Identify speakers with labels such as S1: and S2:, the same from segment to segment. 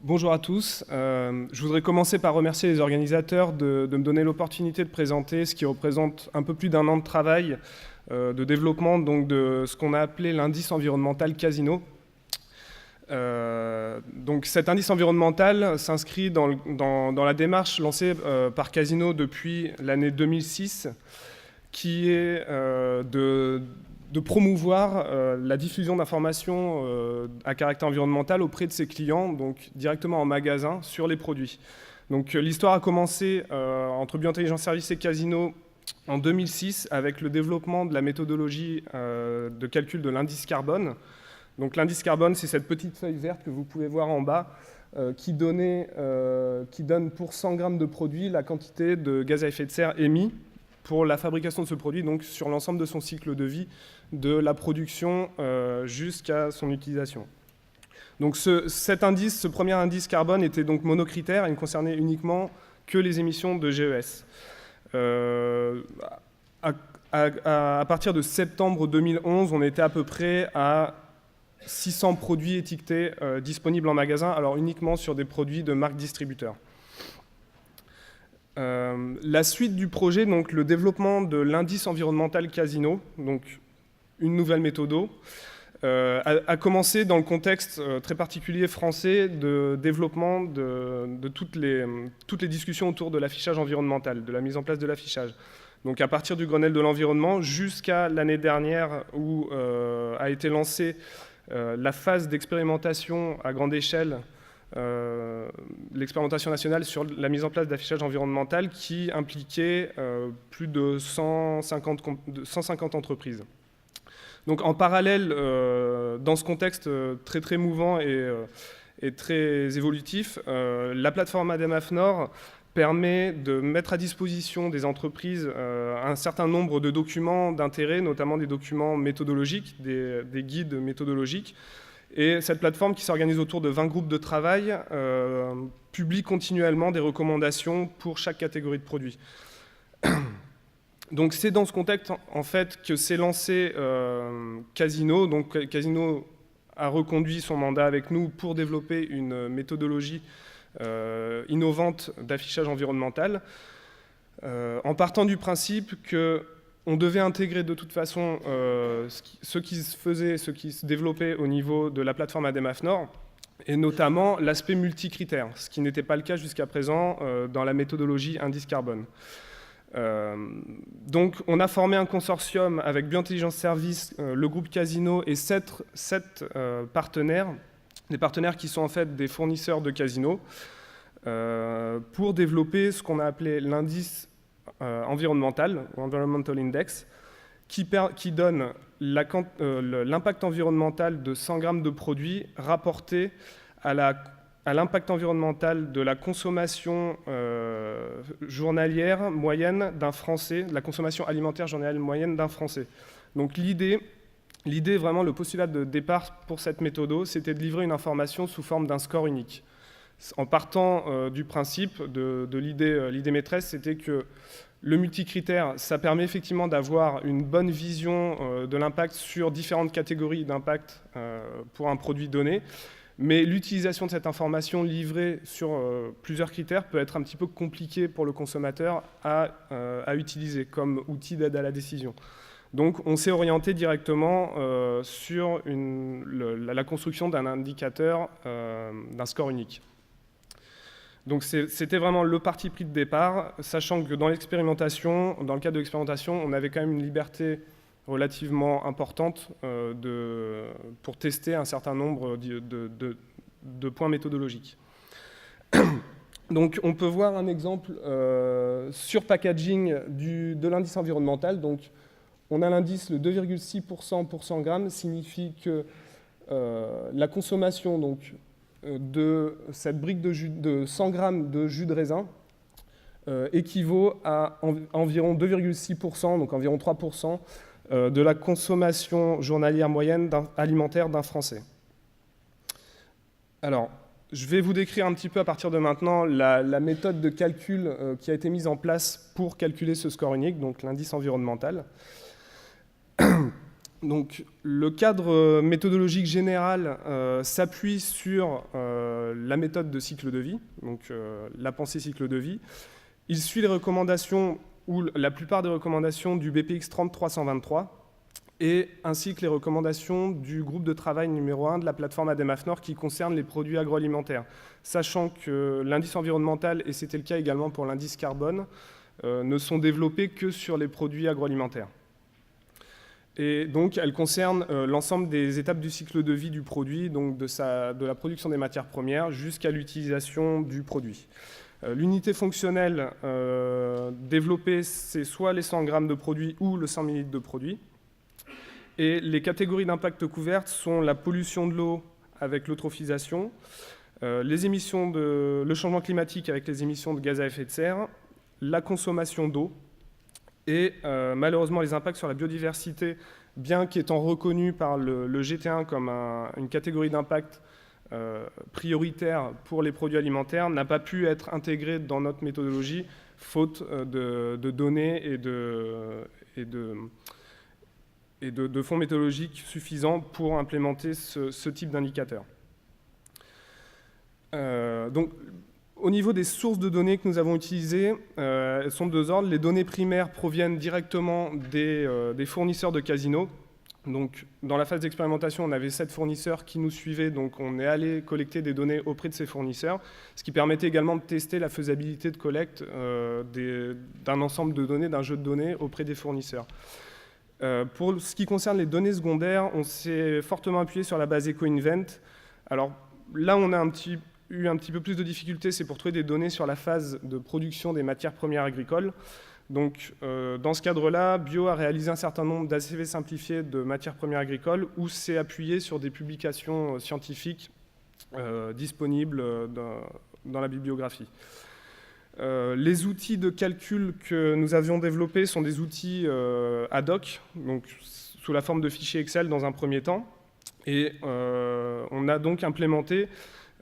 S1: Bonjour à tous. Je voudrais commencer par remercier les organisateurs de me donner l'opportunité de présenter ce qui représente un peu plus d'un an de travail de développement donc de ce qu'on a appelé l'indice environnemental Casino. Donc cet indice environnemental s'inscrit dans la démarche lancée par Casino depuis l'année 2006 qui est de promouvoir la diffusion d'informations à caractère environnemental auprès de ses clients, donc directement en magasin, sur les produits. Donc l'histoire a commencé entre Biointelligence Services et Casino en 2006 avec le développement de la méthodologie de calcul de l'indice carbone. Donc l'indice carbone, c'est cette petite feuille verte que vous pouvez voir en bas qui donne pour 100 grammes de produit la quantité de gaz à effet de serre émis pour la fabrication de ce produit, donc sur l'ensemble de son cycle de vie, de la production jusqu'à son utilisation. Donc ce premier indice carbone était donc monocritère et ne concernait uniquement que les émissions de GES. À partir de septembre 2011, on était à peu près à 600 produits étiquetés disponibles en magasin, alors uniquement sur des produits de marques distributeurs. La suite du projet, donc le développement de l'indice environnemental Casino, donc une nouvelle méthode, a commencé dans le contexte très particulier français de développement de toutes les discussions autour de l'affichage environnemental, de la mise en place de l'affichage. Donc à partir du Grenelle de l'environnement jusqu'à l'année dernière où a été lancée la phase d'expérimentation à grande échelle, l'expérimentation nationale sur la mise en place d'affichage environnemental qui impliquait plus de 150 entreprises. Donc en parallèle, dans ce contexte très très mouvant et très évolutif, la plateforme ADEME-AFNOR permet de mettre à disposition des entreprises un certain nombre de documents d'intérêt, notamment des documents méthodologiques, des guides méthodologiques. Et cette plateforme, qui s'organise autour de 20 groupes de travail, publie continuellement des recommandations pour chaque catégorie de produits. Donc c'est dans ce contexte en fait que s'est lancé Casino. Donc Casino a reconduit son mandat avec nous pour développer une méthodologie innovante d'affichage environnemental, en partant du principe qu'on devait intégrer de toute façon ce qui se faisait, ce qui se développait au niveau de la plateforme ADEME-AFNOR, et notamment l'aspect multicritère, ce qui n'était pas le cas jusqu'à présent dans la méthodologie indice carbone. Donc on a formé un consortium avec Biointelligence Services, le groupe Casino et 7 partenaires, des partenaires qui sont en fait des fournisseurs de Casino, pour développer ce qu'on a appelé l'indice environnemental, Environmental Index, qui donne l'impact environnemental de 100 grammes de produits rapporté à l'impact environnemental de la consommation journalière moyenne d'un Français, de la consommation alimentaire journalière moyenne d'un Français. Donc l'idée, vraiment, le postulat de départ pour cette méthode, c'était de livrer une information sous forme d'un score unique. En partant du principe de l'idée maîtresse, c'était que le multicritère, ça permet effectivement d'avoir une bonne vision de l'impact sur différentes catégories d'impact pour un produit donné, mais l'utilisation de cette information livrée sur plusieurs critères peut être un petit peu compliquée pour le consommateur à utiliser comme outil d'aide à la décision. Donc on s'est orienté directement sur la construction d'un indicateur, d'un score unique. Donc c'était vraiment le parti pris de départ, sachant que dans le cadre de l'expérimentation, on avait quand même une liberté relativement importante pour tester un certain nombre de points méthodologiques. Donc on peut voir un exemple sur packaging de l'indice environnemental. Donc on a l'indice, le 2,6% pour 100 grammes, signifie que la consommation donc, de cette brique de 100 grammes de jus de raisin équivaut à environ 2,6%, donc environ 3%, de la consommation journalière moyenne alimentaire d'un Français. Alors, je vais vous décrire un petit peu à partir de maintenant la méthode de calcul qui a été mise en place pour calculer ce score unique, donc l'indice environnemental. Donc, le cadre méthodologique général s'appuie sur la méthode de cycle de vie, donc la pensée cycle de vie. Il suit les recommandations, ou la plupart des recommandations du BPX 30323, et ainsi que les recommandations du groupe de travail numéro 1 de la plateforme ADEME-AFNOR qui concerne les produits agroalimentaires, sachant que l'indice environnemental, et c'était le cas également pour l'indice carbone, ne sont développés que sur les produits agroalimentaires. Et donc, elle concerne l'ensemble des étapes du cycle de vie du produit, donc de la production des matières premières jusqu'à l'utilisation du produit. L'unité fonctionnelle développée, c'est soit les 100 grammes de produit ou le 100 ml de produit. Et les catégories d'impact couvertes sont la pollution de l'eau avec l'eutrophisation, le changement climatique avec les émissions de gaz à effet de serre, la consommation d'eau, et malheureusement les impacts sur la biodiversité, bien qu'étant reconnus par le GT1 comme une catégorie d'impact prioritaire pour les produits alimentaires, n'a pas pu être intégré dans notre méthodologie, faute de données et de fonds méthodologiques suffisants pour implémenter ce type d'indicateur. Donc, au niveau des sources de données que nous avons utilisées, elles sont de deux ordres. Les données primaires proviennent directement des fournisseurs de casinos. Donc, dans la phase d'expérimentation, on avait 7 fournisseurs qui nous suivaient, donc on est allé collecter des données auprès de ces fournisseurs, ce qui permettait également de tester la faisabilité de collecte d'un ensemble de données, d'un jeu de données auprès des fournisseurs. Pour ce qui concerne les données secondaires, on s'est fortement appuyé sur la base EcoInvent. Alors là, on a eu un petit peu plus de difficultés, c'est pour trouver des données sur la phase de production des matières premières agricoles. Donc, dans ce cadre-là, Bio a réalisé un certain nombre d'ACV simplifiés de matières premières agricoles où c'est appuyé sur des publications scientifiques disponibles dans la bibliographie. Les outils de calcul que nous avions développés sont des outils ad hoc, donc sous la forme de fichiers Excel dans un premier temps. Et on a donc implémenté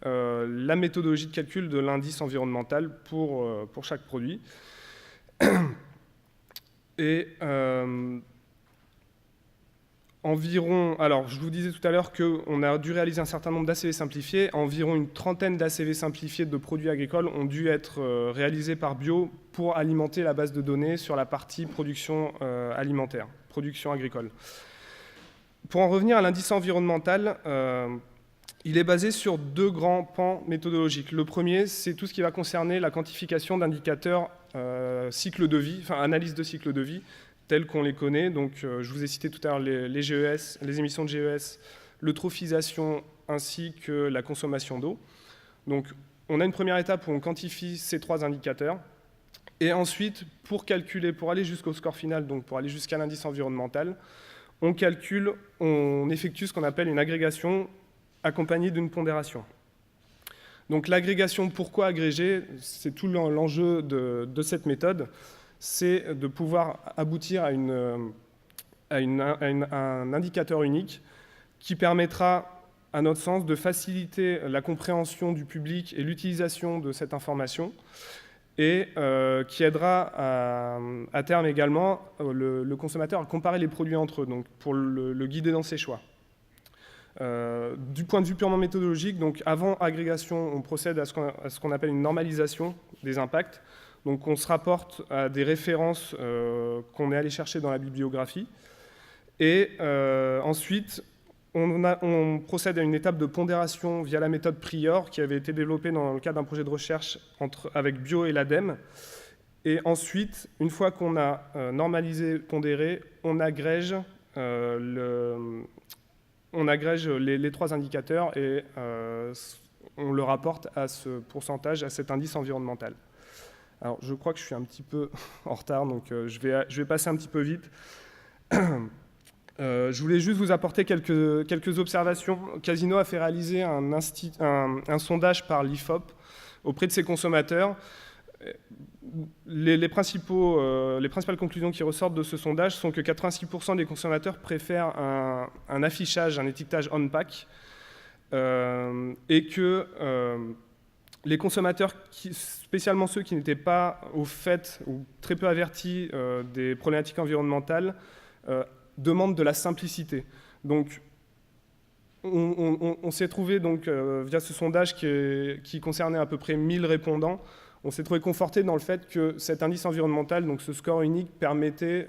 S1: la méthodologie de calcul de l'indice environnemental pour chaque produit. Et environ, alors je vous disais tout à l'heure qu'on a dû réaliser un certain nombre d'ACV simplifiés. Environ une trentaine d'ACV simplifiés de produits agricoles ont dû être réalisés par Bio pour alimenter la base de données sur la partie production alimentaire, production agricole. Pour en revenir à l'indice environnemental, il est basé sur deux grands pans méthodologiques. Le premier, c'est tout ce qui va concerner la quantification d'indicateurs cycle de vie, enfin analyse de cycle de vie, tels qu'on les connaît. Donc, je vous ai cité tout à l'heure les GES, les émissions de GES, l'eutrophisation ainsi que la consommation d'eau. Donc, on a une première étape où on quantifie ces trois indicateurs. Et ensuite, pour calculer, pour aller jusqu'au score final, donc pour aller jusqu'à l'indice environnemental, on calcule, on effectue ce qu'on appelle une agrégation accompagnée d'une pondération. Donc l'agrégation, pourquoi agréger? C'est tout l'enjeu de cette méthode, c'est de pouvoir aboutir à un indicateur unique qui permettra, à notre sens, de faciliter la compréhension du public et l'utilisation de cette information, et qui aidera à terme également le consommateur à comparer les produits entre eux, donc pour le guider dans ses choix. Du point de vue purement méthodologique, donc avant agrégation, on procède à ce qu'on appelle une normalisation des impacts. Donc on se rapporte à des références qu'on est allé chercher dans la bibliographie. Et ensuite, on procède à une étape de pondération via la méthode Prior qui avait été développée dans le cadre d'un projet de recherche avec Bio et l'ADEME. Et ensuite, une fois qu'on a normalisé, pondéré, on agrège les trois indicateurs et on le rapporte à ce pourcentage, à cet indice environnemental. Alors, je crois que je suis un petit peu en retard, donc je vais passer un petit peu vite. Je voulais juste vous apporter quelques observations. Casino a fait réaliser un sondage par l'IFOP auprès de ses consommateurs. Les principales conclusions qui ressortent de ce sondage sont que 86% des consommateurs préfèrent un affichage, un étiquetage on-pack, et que les consommateurs, spécialement ceux qui n'étaient pas au fait ou très peu avertis des problématiques environnementales, demande de la simplicité. Donc, on s'est trouvé donc, via ce sondage qui concernait à peu près 1000 répondants, on s'est trouvé conforté dans le fait que cet indice environnemental, donc ce score unique, permettait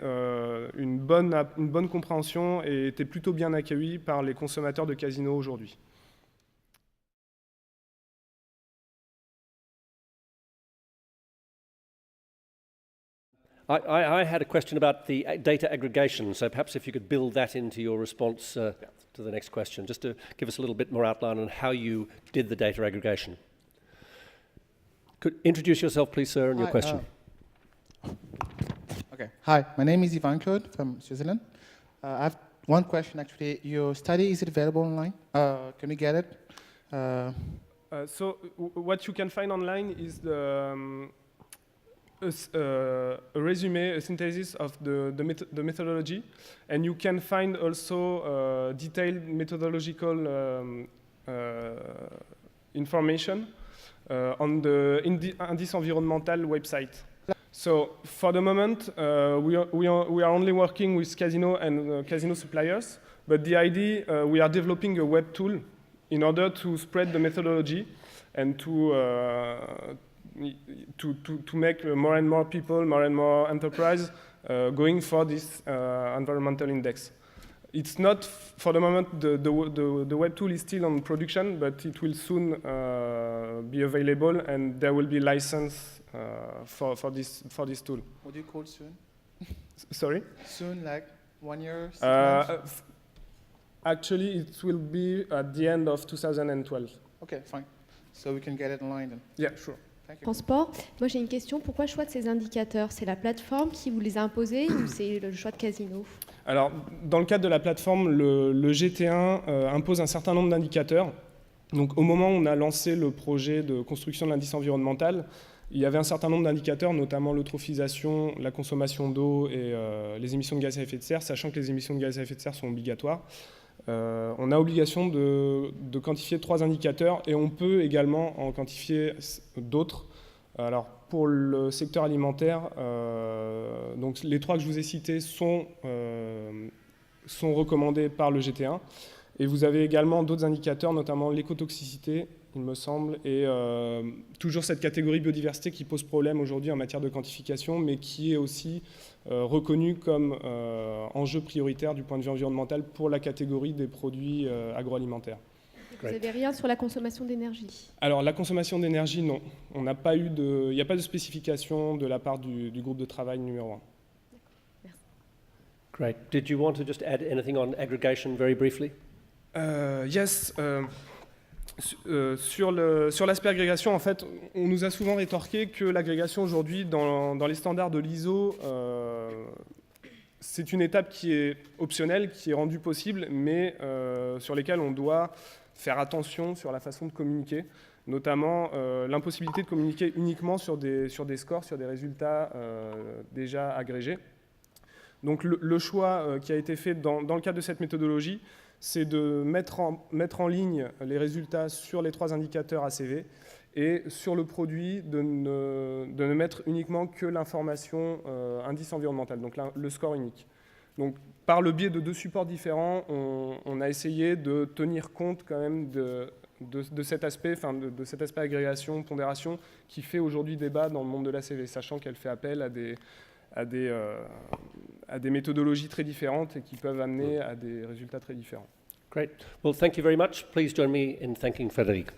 S1: une bonne compréhension et était plutôt bien accueilli par les consommateurs de casinos aujourd'hui.
S2: I had a question about the data aggregation, so perhaps if you could build that into your response to the next question, just to give us a little bit more outline on how you did the data aggregation. Could introduce yourself, please, sir, and your question.
S3: Okay. Hi, my name is Ivan Claude from Switzerland. I have one question, actually. Your study, is it available online? Can we get it?
S1: So what you can find online is a resume, a synthesis of the methodology, and you can find also detailed methodological information on the Indice Environnemental website. So for the moment, we are only working with casino and casino suppliers, but the idea, we are developing a web tool in order to spread the methodology and to make more and more people, more and more enterprise going for this environmental index. It's not, for the moment, the web tool is still on production, but it will soon be available, and there will be license for this tool.
S3: What do you call soon?
S1: Sorry?
S3: Soon, like 1 year, 6 months?
S1: Actually, it will be at the end of 2012.
S3: Okay, fine. So we can get it online then.
S1: Yeah, sure.
S4: Transport. Moi, j'ai une question. Pourquoi le choix de ces indicateurs? C'est la plateforme qui vous les a imposés ou c'est le choix de Casino?
S1: Alors, dans le cadre de la plateforme, le GT1 impose un certain nombre d'indicateurs. Donc, au moment où on a lancé le projet de construction de l'indice environnemental, il y avait un certain nombre d'indicateurs, notamment l'eutrophisation, la consommation d'eau et les émissions de gaz à effet de serre, sachant que les émissions de gaz à effet de serre sont obligatoires. On a obligation de quantifier 3 indicateurs et on peut également en quantifier d'autres. Alors pour le secteur alimentaire, donc les 3 que je vous ai cités sont recommandés par le GT1 et vous avez également d'autres indicateurs, notamment l'écotoxicité, il me semble, et toujours cette catégorie biodiversité qui pose problème aujourd'hui en matière de quantification, mais qui est aussi reconnue comme enjeu prioritaire du point de vue environnemental pour la catégorie des produits agroalimentaires.
S4: Vous n'avez rien sur la consommation d'énergie? Alors,
S1: la consommation d'énergie, non. Il n'y a pas de spécification de la part du groupe de travail numéro 1.
S4: Merci.
S2: Great. Did you want to just add anything on aggregation very briefly?
S1: Yes. Sur l'aspect agrégation, en fait, on nous a souvent rétorqué que l'agrégation aujourd'hui, dans les standards de l'ISO, c'est une étape qui est optionnelle, qui est rendue possible, mais sur lesquelles on doit faire attention sur la façon de communiquer, notamment l'impossibilité de communiquer uniquement sur des scores, sur des résultats déjà agrégés. Donc le choix qui a été fait dans le cadre de cette méthodologie, c'est de mettre en ligne les résultats sur les 3 indicateurs ACV et sur le produit de ne mettre uniquement que l'information indice environnemental, donc le score unique. Donc par le biais de 2 supports différents, on a essayé de tenir compte quand même de cet aspect, enfin de cet aspect agrégation, pondération, qui fait aujourd'hui débat dans le monde de l'ACV, sachant qu'elle fait appel à des méthodologies très différentes et qui peuvent amener à des résultats très différents.
S2: Great. Well, thank you very much. Please join me in thanking Frédéric.